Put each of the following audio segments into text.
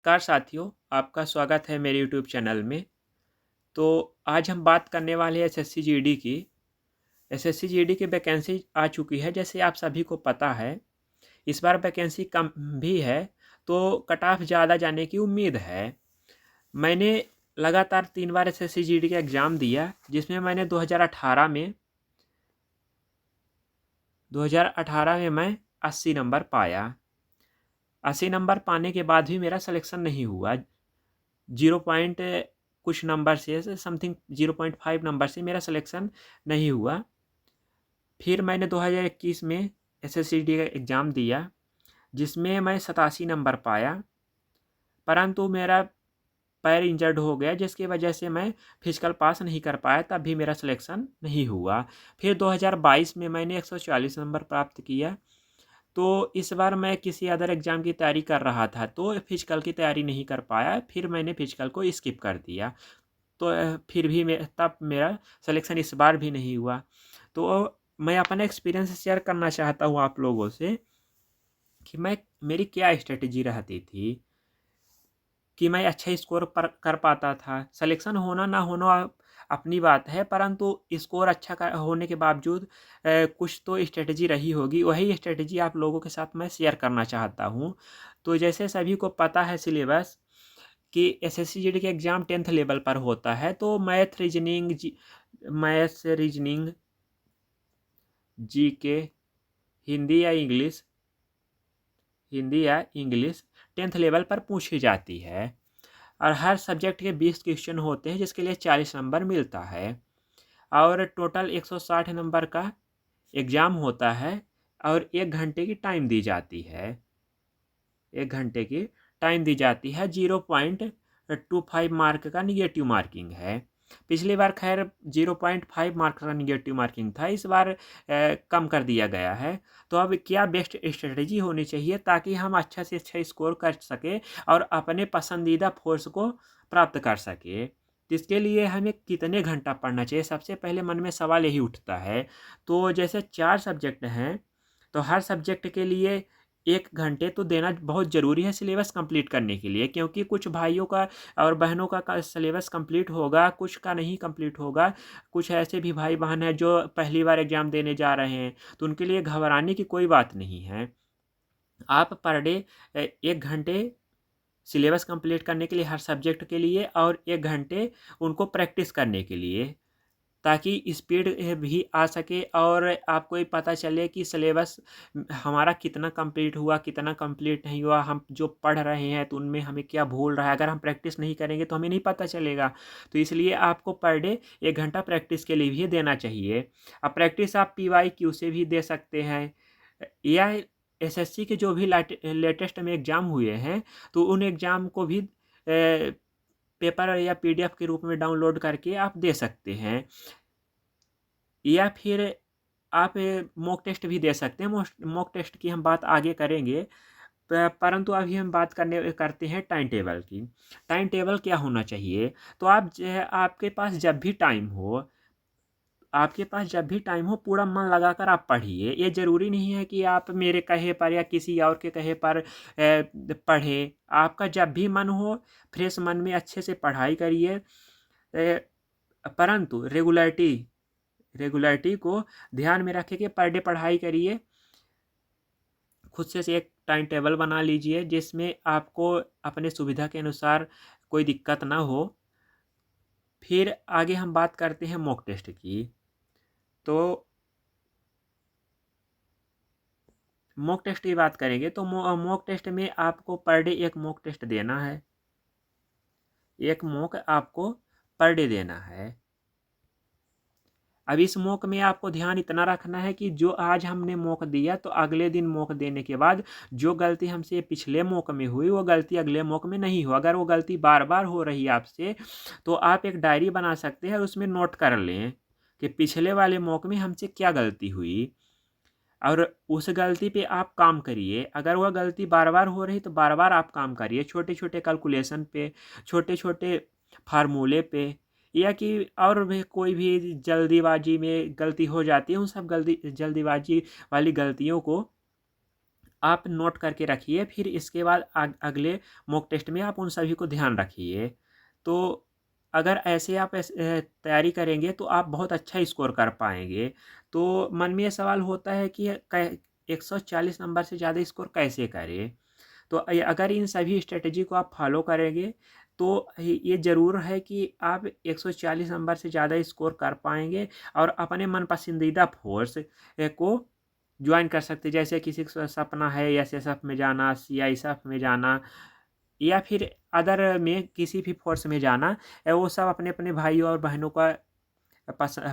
नमस्कार साथियों, आपका स्वागत है मेरे यूट्यूब चैनल में। तो आज हम बात करने वाले हैं एसएससी जीडी की। एसएससी जीडी की वैकेंसी आ चुकी है, जैसे आप सभी को पता है। इस बार वैकेंसी कम भी है, तो कट ऑफ ज़्यादा जाने की उम्मीद है। मैंने लगातार 3 बार एसएससी जीडी का एग्ज़ाम दिया, जिसमें मैंने 2018 में मैं 80 नंबर पाया। 80 नंबर पाने के बाद भी मेरा सिलेक्शन नहीं हुआ। 0 पॉइंट कुछ नंबर से समथिंग 0.5 नंबर से मेरा सिलेक्शन नहीं हुआ। फिर मैंने 2021 में एसएससीडी का एग्ज़ाम दिया, जिसमें मैं 87 नंबर पाया, परंतु मेरा पैर इंजर्ड हो गया, जिसकी वजह से मैं फिजिकल पास नहीं कर पाया। तब भी मेरा सिलेक्शन नहीं हुआ। फिर 2022 में मैंने 140 नंबर प्राप्त किया। तो इस बार मैं किसी अदर एग्ज़ाम की तैयारी कर रहा था, तो फिजिकल की तैयारी नहीं कर पाया। फिर मैंने फिजिकल को स्किप कर दिया। तो फिर भी तब मेरा सिलेक्शन इस बार भी नहीं हुआ। तो मैं अपना एक्सपीरियंस शेयर करना चाहता हूँ आप लोगों से कि मेरी क्या स्ट्रेटजी रहती थी कि मैं अच्छा स्कोर पर कर पाता था। सिलेक्शन होना ना होना अपनी बात है, परंतु स्कोर अच्छा होने के बावजूद कुछ तो स्ट्रेटजी रही होगी। वही स्ट्रेटजी आप लोगों के साथ मैं शेयर करना चाहता हूँ। तो जैसे सभी को पता है सिलेबस कि एसएससी जीडी का एग्ज़ाम 10th लेवल पर होता है। तो मैथ्स रीजनिंग, जीके, हिंदी या इंग्लिश 10th लेवल पर पूछी जाती है। और हर सब्जेक्ट के 20 क्वेश्चन होते हैं, जिसके लिए 40 नंबर मिलता है। और टोटल 160 नंबर का एग्ज़ाम होता है। और 1 घंटे की टाइम दी जाती है। 1 घंटे की टाइम दी जाती है। 0.25 मार्क का निगेटिव मार्किंग है। पिछली बार खैर 0.5 मार्क का निगेटिव मार्किंग था, इस बार कम कर दिया गया है। तो अब क्या बेस्ट स्ट्रेटजी होनी चाहिए ताकि हम अच्छा से अच्छा स्कोर कर सके और अपने पसंदीदा फोर्स को प्राप्त कर सके। तो इसके लिए हमें कितने घंटा पढ़ना चाहिए, सबसे पहले मन में सवाल यही उठता है। तो जैसे 4 सब्जेक्ट हैं, तो हर सब्जेक्ट के लिए 1 घंटे तो देना बहुत ज़रूरी है सिलेबस कंप्लीट करने के लिए, क्योंकि कुछ भाइयों का और बहनों का सिलेबस कंप्लीट होगा, कुछ का नहीं कंप्लीट होगा। कुछ ऐसे भी भाई बहन हैं जो पहली बार एग्ज़ाम देने जा रहे हैं, तो उनके लिए घबराने की कोई बात नहीं है। आप पर डे 1 घंटे सिलेबस कंप्लीट करने के लिए हर सब्जेक्ट के लिए, और 1 घंटे उनको प्रैक्टिस करने के लिए, ताकि स्पीड भी आ सके और आपको ये पता चले कि सिलेबस हमारा कितना कंप्लीट हुआ, कितना कंप्लीट नहीं हुआ। हम जो पढ़ रहे हैं तो उनमें हमें क्या भूल रहा है। अगर हम प्रैक्टिस नहीं करेंगे तो हमें नहीं पता चलेगा। तो इसलिए आपको पर डे 1 घंटा प्रैक्टिस के लिए भी देना चाहिए। अब प्रैक्टिस आप PYQ से भी दे सकते हैं, या एसएससी के जो भी लेटेस्ट में एग्ज़ाम हुए हैं, तो उन एग्ज़ाम को भी पेपर या PDF के रूप में डाउनलोड करके आप दे सकते हैं। या फिर आप मॉक टेस्ट भी दे सकते हैं। मॉक टेस्ट की हम बात आगे करेंगे। परंतु अभी हम बात करते हैं टाइम टेबल की। टाइम टेबल क्या होना चाहिए? तो आपके पास जब भी टाइम हो पूरा मन लगाकर आप पढ़िए। ये ज़रूरी नहीं है कि आप मेरे कहे पर या किसी और के कहे पर पढ़ें। आपका जब भी मन हो, फ्रेश मन में अच्छे से पढ़ाई करिए। परंतु रेगुलरिटी को ध्यान में रखें कि पर डे पढ़ाई करिए। खुद से एक टाइम टेबल बना लीजिए, जिसमें आपको अपने सुविधा के अनुसार कोई दिक्कत ना हो। फिर आगे हम बात करते हैं मॉक टेस्ट की। तो मॉक टेस्ट की बात करेंगे तो मॉक टेस्ट में आपको पर डे एक मॉक टेस्ट देना है। एक मॉक आपको पर डे देना है। अब इस मॉक में आपको ध्यान इतना रखना है कि जो आज हमने मॉक दिया, तो अगले दिन मॉक देने के बाद जो गलती हमसे पिछले मॉक में हुई, वो गलती अगले मॉक में नहीं हो। अगर वो गलती बार बार हो रही है आपसे, तो आप एक डायरी बना सकते हैं और उसमें नोट कर लें कि पिछले वाले मॉक में हमसे क्या गलती हुई, और उस गलती पे आप काम करिए। अगर वह गलती बार बार हो रही तो बार बार आप काम करिए, छोटे छोटे कैलकुलेशन पे, छोटे छोटे फार्मूले पे, या कि और भी कोई भी जल्दीबाजी में गलती हो जाती है, उन सब जल्दीबाजी वाली गलतियों को आप नोट करके रखिए, फिर इसके बाद अगले मॉक टेस्ट में आप उन सभी को ध्यान रखिए। तो अगर ऐसे आप तैयारी करेंगे तो आप बहुत अच्छा स्कोर कर पाएंगे। तो मन में ये सवाल होता है कि 140 नंबर से ज़्यादा स्कोर कैसे करें। तो अगर इन सभी स्ट्रेटजी को आप फॉलो करेंगे तो ये ज़रूर है कि आप 140 नंबर से ज़्यादा स्कोर कर पाएंगे और अपने मन पसंदीदा फोर्स को ज्वाइन कर सकते हैं। जैसे किसी का सपना है एसएसएफ में जाना, सीआईएसएफ में जाना, या फिर अदर में किसी भी फोर्स में जाना, वो सब अपने अपने भाइयों और बहनों का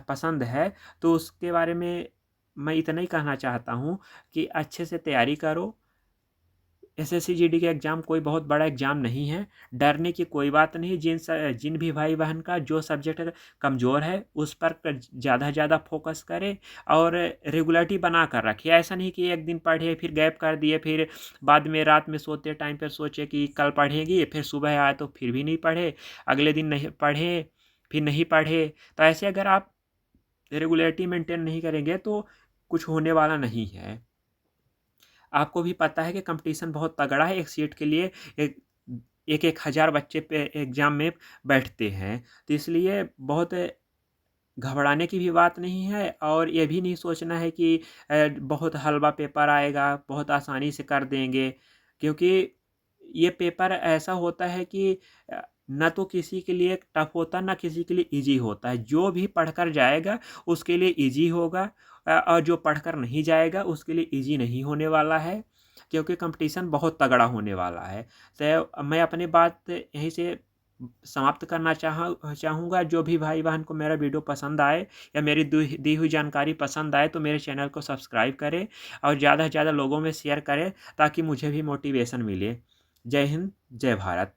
पसंद है। तो उसके बारे में मैं इतना ही कहना चाहता हूँ कि अच्छे से तैयारी करो। एसएससी जीडी के एग्ज़ाम कोई बहुत बड़ा एग्ज़ाम नहीं है, डरने की कोई बात नहीं। जिन भी भाई बहन का जो सब्जेक्ट कमज़ोर है उस पर ज़्यादा ज़्यादा फोकस करें और रेगुलरिटी बना कर रखिए। ऐसा नहीं कि एक दिन पढ़े फिर गैप कर दिए, फिर बाद में रात में सोते टाइम पर सोचे कि कल पढ़ेंगे, फिर सुबह आए तो फिर भी नहीं पढ़े, अगले दिन नहीं पढ़े, फिर नहीं पढ़े। तो ऐसे अगर आप रेगुलरिटी मेंटेन नहीं करेंगे तो कुछ होने वाला नहीं है। आपको भी पता है कि कंपटीशन बहुत तगड़ा है। एक सीट के लिए एक एक एक हज़ार बच्चे पे एग्ज़ाम में बैठते हैं। तो इसलिए बहुत घबराने की भी बात नहीं है और ये भी नहीं सोचना है कि बहुत हलवा पेपर आएगा, बहुत आसानी से कर देंगे। क्योंकि ये पेपर ऐसा होता है कि ना तो किसी के लिए टफ होता, ना किसी के लिए ईज़ी होता है। जो भी पढ़कर जाएगा उसके लिए ईज़ी होगा, और जो पढ़कर नहीं जाएगा उसके लिए ईज़ी नहीं होने वाला है, क्योंकि कंपटीशन बहुत तगड़ा होने वाला है। तो मैं अपनी बात यहीं से समाप्त करना चाहूँगा। जो भी भाई बहन को मेरा वीडियो पसंद आए या मेरी दी हुई जानकारी पसंद आए तो मेरे चैनल को सब्सक्राइब करें और ज़्यादा से ज़्यादा लोगों में शेयर करें ताकि मुझे भी मोटिवेशन मिले। जय हिंद, जय भारत।